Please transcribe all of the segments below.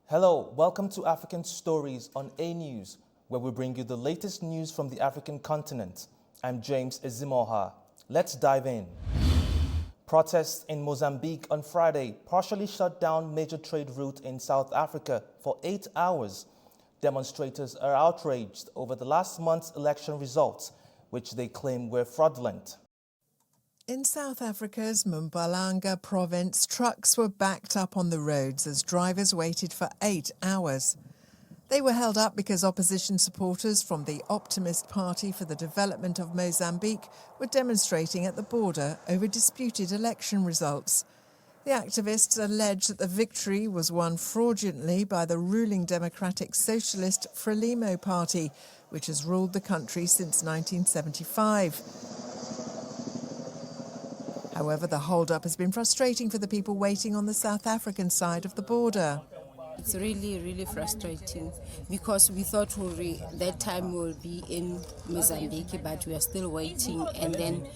Hello, welcome to African Stories on A News, where we bring you the latest news from the African continent. I'm James Ezimoha. Let's dive in. Protests in Mozambique on Friday partially shut down major trade route in South Africa for 8 hours. Demonstrators are outraged over the last month's election results, which they claim were fraudulent. In South Africa's Mpumalanga province, trucks were backed up on the roads as drivers waited for 8 hours. They were held up because opposition supporters from the Optimist Party for the Development of Mozambique were demonstrating at the border over disputed election results. The activists allege that the victory was won fraudulently by the ruling Democratic Socialist Frelimo Party, which has ruled the country since 1975. However, the hold-up has been frustrating for the people waiting on the South African side of the border. It's really frustrating because we thought that time we'll be in Mozambique, but we are still waiting. And then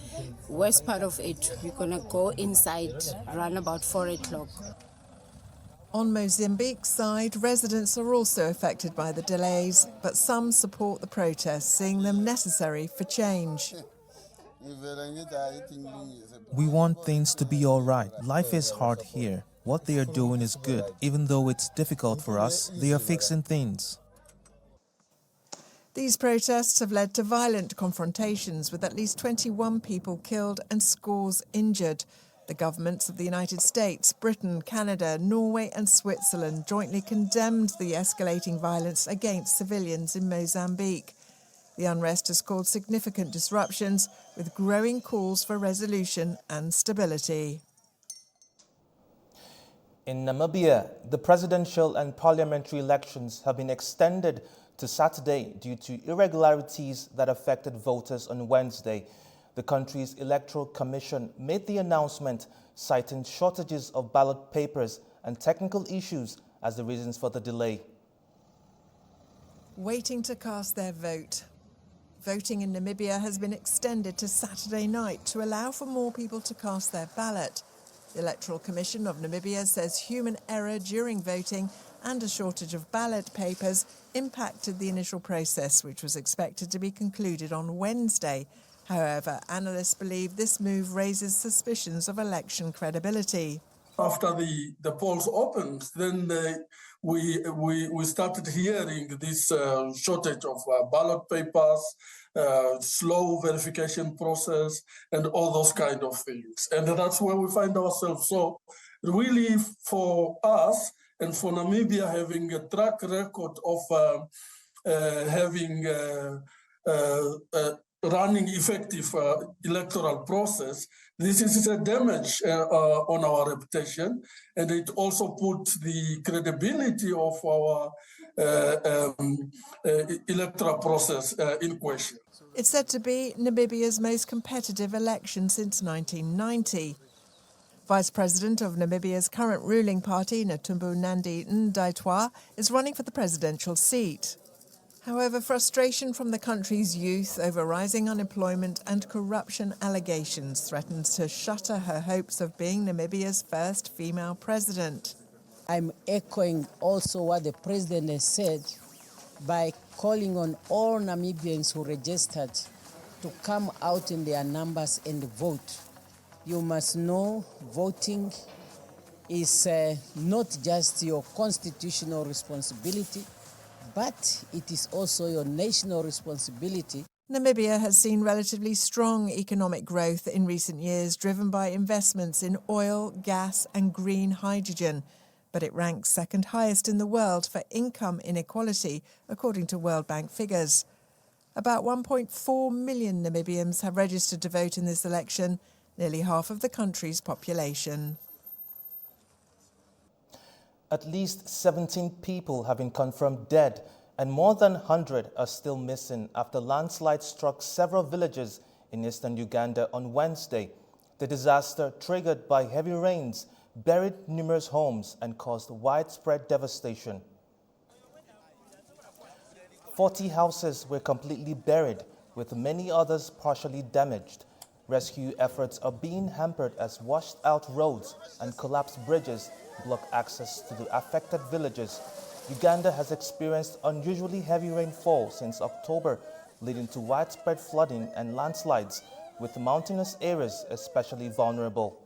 worst part of it, we're going to go inside around about 4 o'clock. On Mozambique's side, residents are also affected by the delays, but some support the protests, seeing them necessary for change. We want things to be all right. Life is hard here. What they are doing is good. Even though it's difficult for us, they are fixing things. These protests have led to violent confrontations with at least 21 people killed and scores injured. The governments of the United States, Britain, Canada, Norway and Switzerland jointly condemned the escalating violence against civilians in Mozambique. The unrest has caused significant disruptions, with growing calls for resolution and stability. In Namibia, the presidential and parliamentary elections have been extended to Saturday due to irregularities that affected voters on Wednesday. The country's Electoral Commission made the announcement, citing shortages of ballot papers and technical issues as the reasons for the delay. Waiting to cast their vote. Voting in Namibia has been extended to Saturday night to allow for more people to cast their ballot. The Electoral Commission of Namibia says human error during voting and a shortage of ballot papers impacted the initial process, which was expected to be concluded on Wednesday. However, analysts believe this move raises suspicions of election credibility. After the polls opened, then we started hearing this shortage of ballot papers, slow verification process, and all those kind of things. And that's where we find ourselves. So really for us and for Namibia having a track record of having running effective electoral process, this is a damage on our reputation, and it also puts the credibility of our electoral process in question. It's said to be Namibia's most competitive election since 1990. Vice President of Namibia's current ruling party, Netumbo Nandi-Ndaitwah, is running for the presidential seat. However, frustration from the country's youth over rising unemployment and corruption allegations threatens to shutter her hopes of being Namibia's first female president. I'm echoing also what the president has said by calling on all Namibians who registered to come out in their numbers and vote. You must know voting is not just your constitutional responsibility, but it is also your national responsibility. Namibia has seen relatively strong economic growth in recent years, driven by investments in oil, gas and green hydrogen. But it ranks second highest in the world for income inequality, according to World Bank figures. About 1.4 million Namibians have registered to vote in this election, nearly half of the country's population. At least 17 people have been confirmed dead and more than 100 are still missing after landslides struck several villages in eastern Uganda on Wednesday. The disaster, triggered by heavy rains, buried numerous homes and caused widespread devastation. 40 houses were completely buried, with many others partially damaged. Rescue efforts are being hampered as washed-out roads and collapsed bridges block access to the affected villages. Uganda has experienced unusually heavy rainfall since October, leading to widespread flooding and landslides, with mountainous areas especially vulnerable.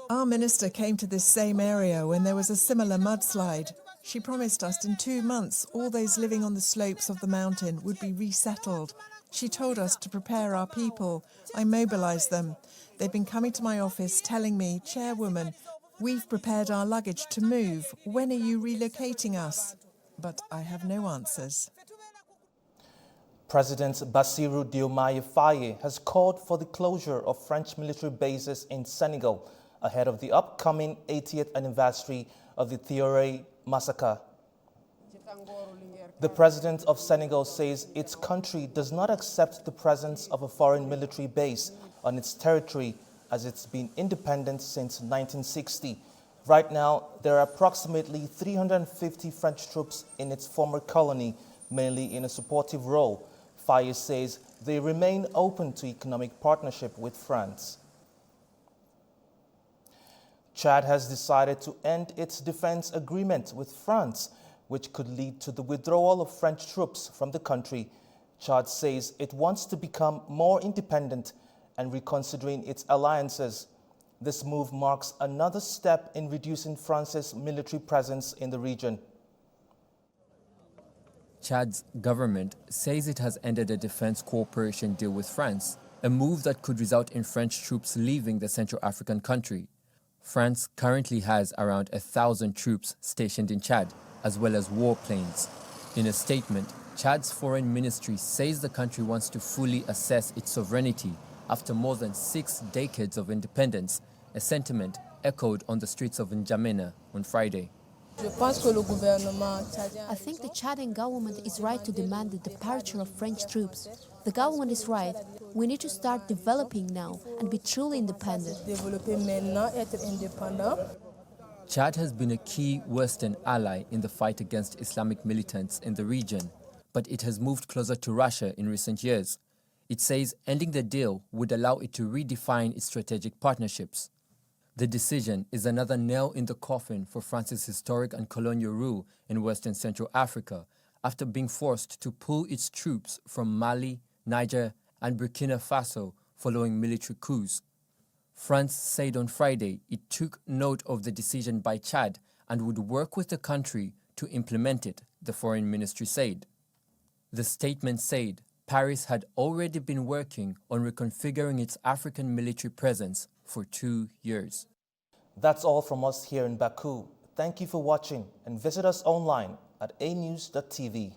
Our minister came to this same area when there was a similar mudslide. She promised us in 2 months all those living on the slopes of the mountain would be resettled. She told us to prepare our people. I mobilised them. They've been coming to my office telling me, Chairwoman, we've prepared our luggage to move. When are you relocating us? But I have no answers. President Bassirou Diomaye Faye has called for the closure of French military bases in Senegal ahead of the upcoming 80th anniversary of the Thioré massacre. The president of Senegal says its country does not accept the presence of a foreign military base on its territory as it's been independent since 1960. Right now, there are approximately 350 French troops in its former colony, mainly in a supportive role. Faye says they remain open to economic partnership with France. Chad has decided to end its defense agreement with France, which could lead to the withdrawal of French troops from the country. Chad says it wants to become more independent and reconsidering its alliances. This move marks another step in reducing France's military presence in the region. Chad's government says it has ended a defense cooperation deal with France, a move that could result in French troops leaving the Central African country. France currently has around 1,000 troops stationed in Chad, as well as warplanes. In a statement, Chad's foreign ministry says the country wants to fully assess its sovereignty after more than 6 decades of independence, a sentiment echoed on the streets of N'Djamena on Friday. I think the Chadian government is right to demand the departure of French troops. The government is right. We need to start developing now and be truly independent. Chad has been a key Western ally in the fight against Islamic militants in the region, but it has moved closer to Russia in recent years. It says ending the deal would allow it to redefine its strategic partnerships. The decision is another nail in the coffin for France's historic and colonial rule in Western Central Africa after being forced to pull its troops from Mali, Niger, and Burkina Faso following military coups. France said on Friday it took note of the decision by Chad and would work with the country to implement it, the foreign ministry said. The statement said Paris had already been working on reconfiguring its African military presence for 2 years. That's all from us here in Baku. Thank you for watching and visit us online at anews.tv.